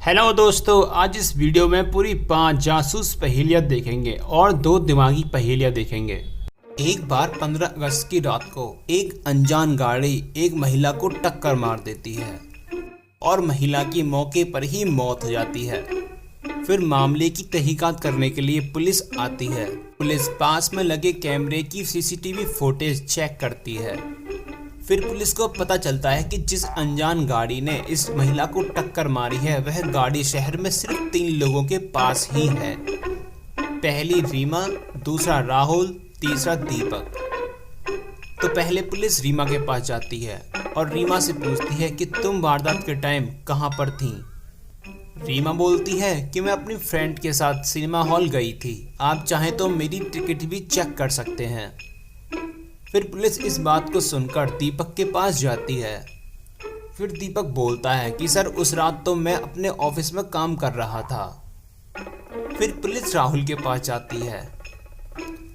Hello दोस्तों, आज इस वीडियो में पूरी 5 जासूस पहेलियां देखेंगे और 2 दिमागी पहेलियां देखेंगे। एक बार 15 अगस्त की रात को एक अनजान गाड़ी एक महिला को टक्कर मार देती है और महिला की मौके पर ही मौत हो जाती है। फिर मामले की तहकीकात करने के लिए पुलिस आती है। पुलिस पास में लगे कैमरे की सीसीटीवी फुटेज चेक करती है। फिर पुलिस को पता चलता है कि जिस अनजान गाड़ी ने इस महिला को टक्कर मारी है वह गाड़ी शहर में सिर्फ 3 लोगों के पास ही है। पहली रीमा, दूसरा राहुल, तीसरा दीपक। तो पहले पुलिस रीमा के पास जाती है और रीमा से पूछती है कि तुम वारदात के टाइम कहां पर थी। रीमा बोलती है कि मैं अपनी फ्रेंड के साथ सिनेमा हॉल गई थी, आप चाहें तो मेरी टिकट भी चेक कर सकते हैं। फिर पुलिस इस बात को सुनकर दीपक के पास जाती है। फिर दीपक बोलता है कि सर उस रात तो मैं अपने ऑफिस में काम कर रहा था। फिर पुलिस राहुल के पास जाती है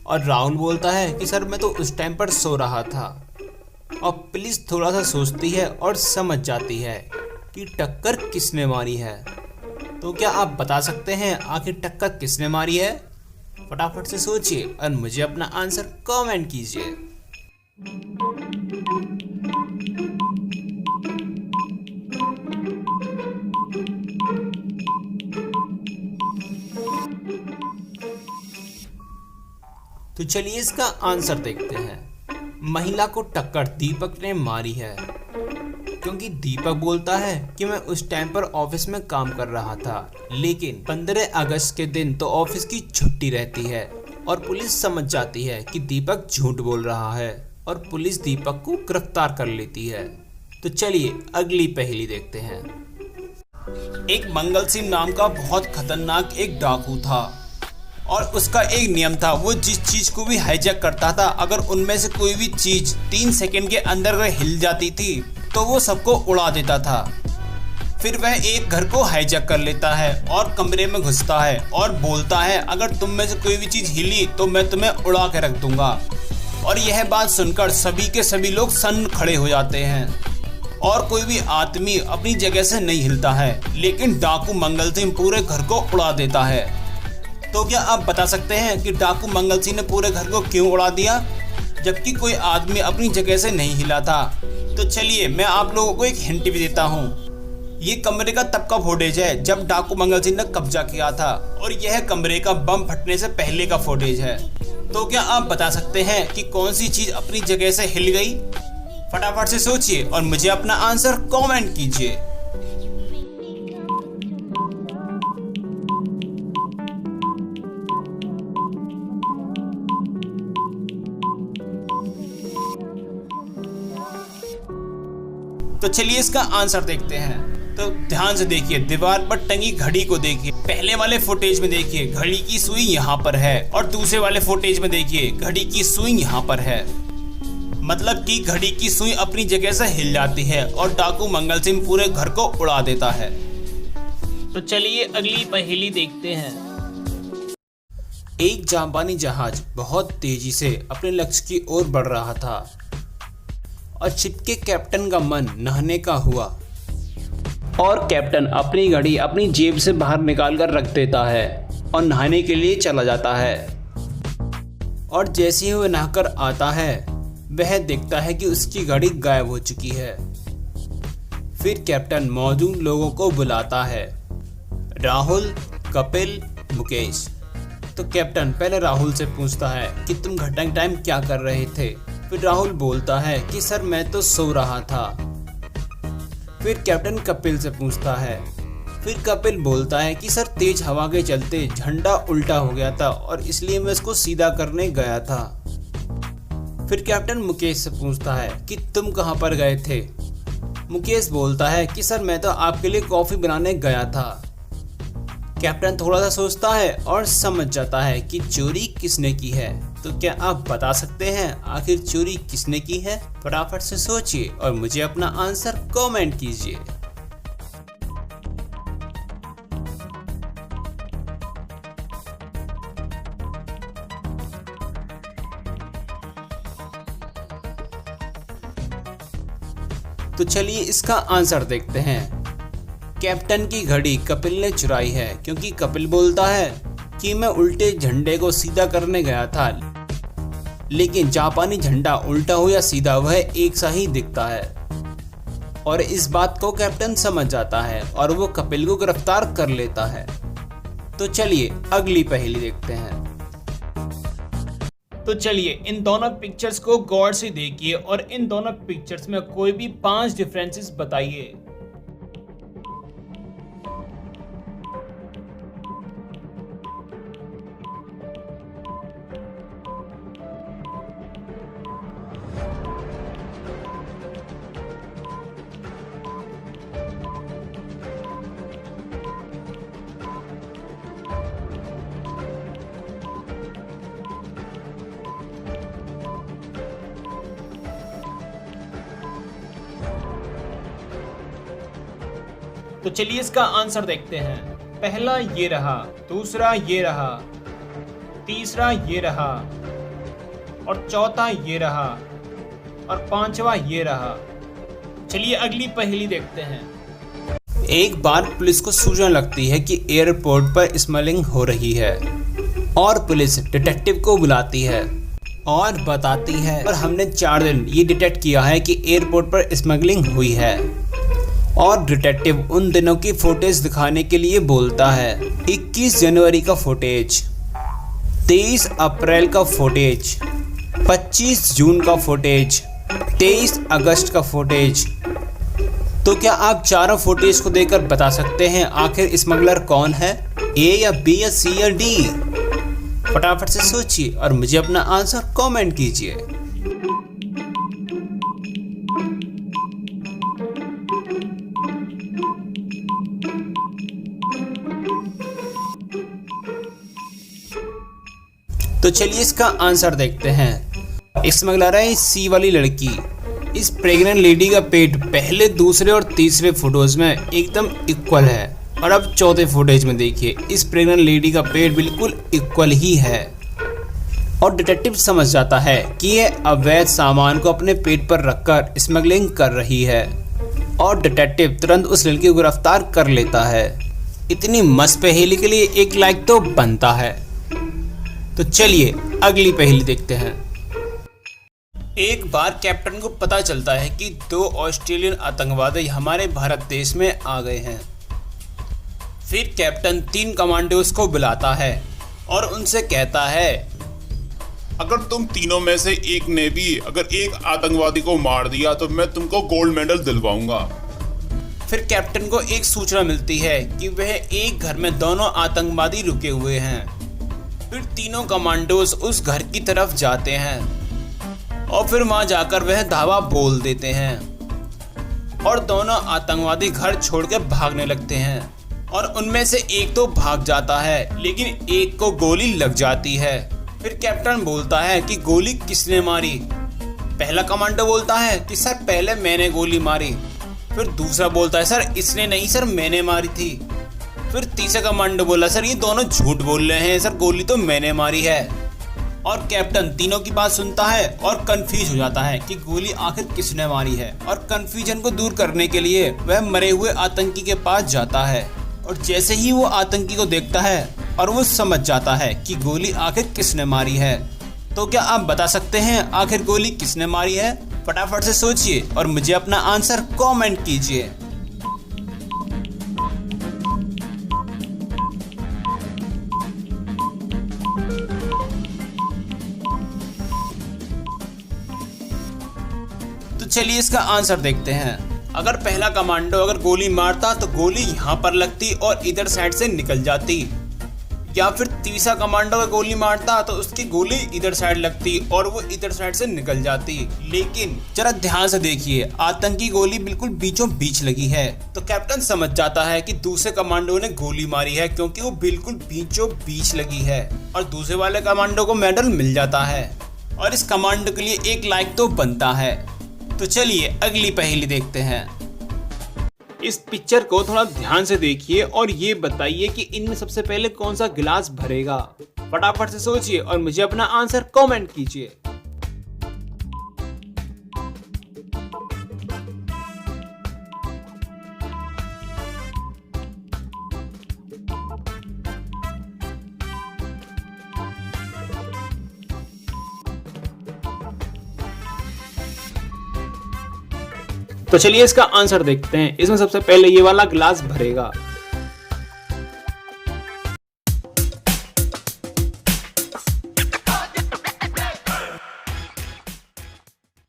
और राहुल बोलता है कि सर मैं तो उस टाइम पर सो रहा था। और पुलिस थोड़ा सा सोचती है और समझ जाती है कि टक्कर किसने मारी है। तो क्या आप बता सकते हैं आखिर टक्कर किसने मारी है? फटाफट से सोचिए और मुझे अपना आंसर कमेंट कीजिए। तो चलिए इसका आंसर देखते हैं। महिला को टक्कर दीपक ने मारी है क्योंकि दीपक बोलता है कि मैं उस टाइम पर ऑफिस में काम कर रहा था, लेकिन 15 अगस्त के दिन तो ऑफिस की छुट्टी रहती है और पुलिस समझ जाती है कि दीपक झूठ बोल रहा है और पुलिस दीपक को गिरफ्तार कर लेती है। तो चलिए अगली पहेली देखते हैं। एक मंगल सिंह नाम का बहुत खतरनाक एक डाकू था और उसका एक नियम था, वो जिस चीज को भी हाईजैक करता था अगर उनमें से कोई भी चीज 3 सेकंड के अंदर अगर हिल जाती थी तो वो सबको उड़ा देता था। फिर वह एक घर को हाईजैक कर लेता है और कमरे में घुसता है और बोलता है अगर तुम में से कोई भी चीज हिली तो मैं तुम्हें उड़ा के रख दूंगा। और यह बात सुनकर सभी के सभी लोग सन्न खड़े हो जाते हैं और कोई भी आदमी अपनी जगह से नहीं हिलता है, लेकिन डाकू मंगल सिंह पूरे घर को उड़ा देता है। तो क्या आप बता सकते हैं कि डाकू मंगल सिंह ने पूरे घर को क्यों उड़ा दिया जबकि कोई आदमी अपनी जगह से नहीं हिला था? तो चलिए मैं आप लोगों को एक हिंट भी देता हूँ। ये कमरे का तब का फुटेज है जब डाकू मंगल सिंह ने कब्जा किया था और यह कमरे का बम फटने से पहले का फुटेज है। तो क्या आप बता सकते हैं कि कौन सी चीज अपनी जगह से हिल गई? फटाफट से सोचिए और मुझे अपना आंसर कमेंट कीजिए। तो चलिए इसका आंसर देखते हैं। तो ध्यान से देखिए, दीवार पर टंगी घड़ी को देखिए। पहले वाले फुटेज में देखिए घड़ी की सुई यहाँ पर है और दूसरे वाले फुटेज में देखिए घड़ी की सुई यहाँ पर है। मतलब कि घड़ी की सुई अपनी जगह से हिल जाती है और डाकू मंगल सिंह पूरे घर को उड़ा देता है। तो चलिए अगली पहेली देखते हैं। एक जापानी जहाज बहुत तेजी से अपने लक्ष्य की ओर बढ़ रहा था और शिप के कैप्टन का मन नहाने का हुआ और कैप्टन अपनी घड़ी अपनी जेब से बाहर निकाल कर रख देता है और नहाने के लिए चला जाता है। और जैसे ही वह नहाकर आता है वह देखता है कि उसकी घड़ी गायब हो चुकी है। फिर कैप्टन मौजूद लोगों को बुलाता है, राहुल, कपिल, मुकेश। तो कैप्टन पहले राहुल से पूछता है कि तुम घटना के टाइम क्या कर रहे थे? फिर राहुल बोलता है कि सर मैं तो सो रहा था। फिर कैप्टन कपिल से पूछता है। फिर कपिल बोलता है कि सर तेज हवा के चलते झंडा उल्टा हो गया था और इसलिए मैं इसको सीधा करने गया था। फिर कैप्टन मुकेश से पूछता है कि तुम कहां पर गए थे? मुकेश बोलता है कि सर मैं तो आपके लिए कॉफी बनाने गया था। कैप्टन थोड़ा सा सोचता है और समझ जाता है कि चोरी किसने की है। तो क्या आप बता सकते हैं आखिर चोरी किसने की है? फटाफट से सोचिए और मुझे अपना आंसर कमेंट कीजिए। तो चलिए इसका आंसर देखते हैं। कैप्टन की घड़ी कपिल ने चुराई है, क्योंकि कपिल बोलता है कि मैं उल्टे झंडे को सीधा करने गया था, लेकिन जापानी झंडा उल्टा हो या सीधा वह एक सा ही दिखता है। और इस बात को कैप्टन समझ जाता है और वो कपिल को गिरफ्तार कर लेता है। तो चलिए अगली पहेली देखते हैं। तो चलिए इन दोनों पिक्चर्स को गौर से देखिए और इन दोनों पिक्चर्स में कोई भी 5 डिफरेंसेस बताइए। तो चलिए इसका आंसर देखते हैं। पहला ये रहा, दूसरा ये रहा, तीसरा ये रहा और चौथा ये रहा और पांचवा ये रहा। चलिए अगली पहेली देखते हैं। एक बार पुलिस को सूचना लगती है कि एयरपोर्ट पर स्मगलिंग हो रही है और पुलिस डिटेक्टिव को बुलाती है और बताती है और हमने 4 दिन ये डिटेक्ट किया है कि एयरपोर्ट पर स्मगलिंग हुई है। और डिटेक्टिव उन दिनों की फुटेज दिखाने के लिए बोलता है। 21 जनवरी का फुटेज, 23 अप्रैल का फुटेज, 25 जून का फुटेज, 23 अगस्त का फुटेज। तो क्या आप चारों फुटेज को देखकर बता सकते हैं आखिर स्मगलर कौन है? ए या बी या सी या डी? फटाफट से सोचिए और मुझे अपना आंसर कमेंट कीजिए। तो चलिए इसका आंसर देखते हैं। स्मगलर है सी वाली लड़की। इस प्रेग्नेंट लेडी का पेट पहले, दूसरे और तीसरे फोटोज में एकदम इक्वल है और अब चौथे फुटेज में देखिए इस प्रेग्नेंट लेडी का पेट बिल्कुल इक्वल ही है। और डिटेक्टिव समझ जाता है कि यह अवैध सामान को अपने पेट पर रखकर स्मगलिंग कर रही है और डिटेक्टिव तुरंत उस लड़की को गिरफ्तार कर लेता है। इतनी मस्त पहेली के लिए एक लाइक तो बनता है। तो चलिए अगली पहेली देखते हैं। एक बार कैप्टन को पता चलता है कि 2 ऑस्ट्रेलियन आतंकवादी हमारे भारत देश में आ गए हैं। फिर कैप्टन 3 कमांडोज को बुलाता है और उनसे कहता है, अगर तुम तीनों में से एक ने भी अगर एक आतंकवादी को मार दिया तो मैं तुमको गोल्ड मेडल दिलवाऊंगा। फिर कैप्टन को एक सूचना मिलती है कि वह एक घर में दोनों आतंकवादी रुके हुए हैं। फिर तीनों कमांडोज उस घर की तरफ जाते हैं और फिर वहां जाकर वह धावा बोल देते हैं और दोनों आतंकवादी घर छोड़ के भागने लगते हैं और उनमें से एक तो भाग जाता है लेकिन एक को गोली लग जाती है। फिर कैप्टन बोलता है कि गोली किसने मारी? पहला कमांडो बोलता है कि सर पहले मैंने गोली मारी। फिर दूसरा बोलता है सर इसने नहीं सर मैंने मारी थी। फिर तीसरा कमांडो बोला सर ये दोनों झूठ बोल रहे हैं, सर गोली तो मैंने मारी है। और कैप्टन तीनों की बात सुनता है और कंफ्यूज हो जाता है कि गोली आखिर किसने मारी है। और कंफ्यूजन को दूर करने के लिए वह मरे हुए आतंकी के पास जाता है और जैसे ही वो आतंकी को देखता है और वो समझ जाता है कि गोली आखिर किसने मारी है। तो क्या आप बता सकते हैं आखिर गोली किसने मारी है? फटाफट से सोचिए और मुझे अपना आंसर कमेंट कीजिए। तो चलिए इसका आंसर देखते हैं। अगर पहला कमांडो अगर गोली मारता तो गोली यहाँ पर लगती और इधर साइड से निकल जाती, या फिर तीसरा कमांडो अगर गोली मारता तो उसकी गोली इधर साइड लगती और वो इधर साइड से निकल जाती। लेकिन जरा ध्यान से देखिए, आतंकी गोली बिल्कुल बीचों बीच लगी है। तो कैप्टन समझ जाता है कि दूसरे कमांडो ने गोली मारी है क्योंकि वो बिल्कुल बीचों बीच लगी है और दूसरे वाले कमांडो को मेडल मिल जाता है और इस कमांडो के लिए एक लाइक तो बनता है। तो चलिए अगली पहेली देखते हैं। इस पिक्चर को थोड़ा ध्यान से देखिए और ये बताइए कि इनमें सबसे पहले कौन सा गिलास भरेगा। फटाफट से सोचिए और मुझे अपना आंसर कमेंट कीजिए। तो चलिए इसका आंसर देखते हैं। इसमें सबसे पहले ये वाला गिलास भरेगा।